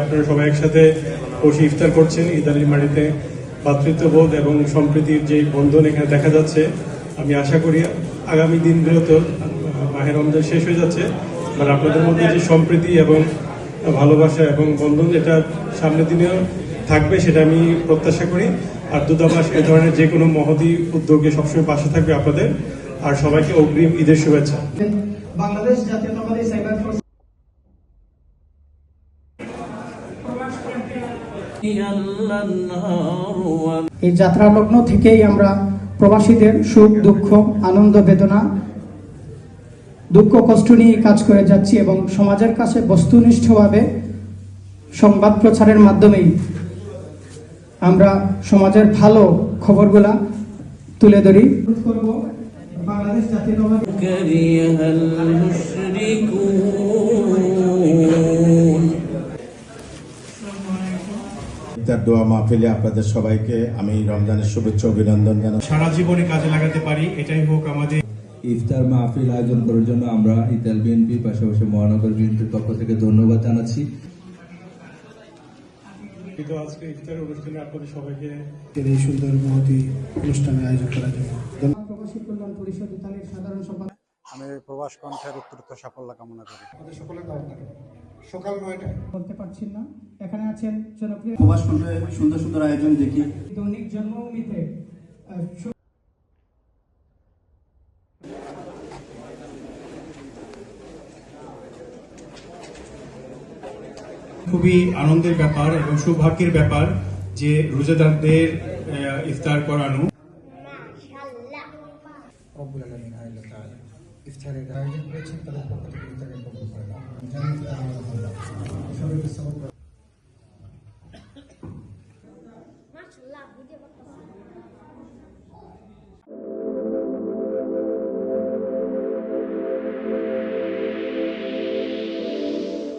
আপনারা সবাই একসাথে বসে ইফতার করছেন ঈদ আলীর মাটিতে। ভ্রাতৃত্ববোধ এবং সম্প্রীতির যে বন্ধন এখানে দেখা যাচ্ছে, আমি আশা করি আগামী দিনগুলোতে মাহে রমজান শেষ হয়ে যাচ্ছে, মানে আপনাদের মধ্যে যে সম্প্রীতি এবং ভালোবাসা এবং বন্ধন এটা সামনের দিনেও থাকবে, সেটা আমি প্রত্যাশা করি। আর দূতাবাস এ ধরনের যে কোনো মহতী উদ্যোগে সবসময় পাশে থাকবে আপনাদের। আর সবাইকে অগ্রিম ঈদের শুভেচ্ছা। বাংলাদেশ জাতীয়তাবাদী সাইবার ফোর্স এই যাত্রা লগ্ন থেকেই আমরা প্রবাসীদের সুখ দুঃখ আনন্দ বেদনা দুঃখ কষ্ট নিয়ে কাজ করে যাচ্ছি এবং সমাজের কাছে বস্তুনিষ্ঠভাবে সংবাদ প্রচারের মাধ্যমেই আমরা সমাজের ভালো খবরগুলা তুলে ধরি। বাংলাদেশ জাতীয়তাবাদী দোয়া মাহফিলে আপনাদের সবাইকে আমি রমজানের শুভেচ্ছা অভিনন্দন জানাই। সারা জীবনে কাজে লাগাতে পারি, এটাই হোক আমাদের। ইফতার মাহফিল আয়োজন করার জন্য আমরা ইতাল বিএনপি পাশাপাশি মহানগর বিএনপির পক্ষ থেকে ধন্যবাদ জানাচ্ছি। আজকে ইফতার অনুষ্ঠানে আপনাদের সবাইকে এই সুন্দর মহতী অনুষ্ঠানে আয়োজন করার জন্য প্রবাসী কল্যাণ পরিষদ ইতালির সাধারণ সম্পাদক। আমি প্রবাস কণ্ঠের উত্তরোত্তর সাফল্য কামনা করি। সকাল 9টায় বলতে পারছেন না, এখানে আছেন জনপ্রিয় প্রবাস কণ্ঠে সুন্দর সুন্দর আয়োজন দেখি। দৈনিক জন্মভূমিতে খুবই আনন্দের ব্যাপার এবং সৌভাগ্যের ব্যাপার যে রোজাদারদের ইফতার করানো। ইফতারের আয়োজন করেছেন তাদের পক্ষ থেকে ইফতারের পক্ষ করে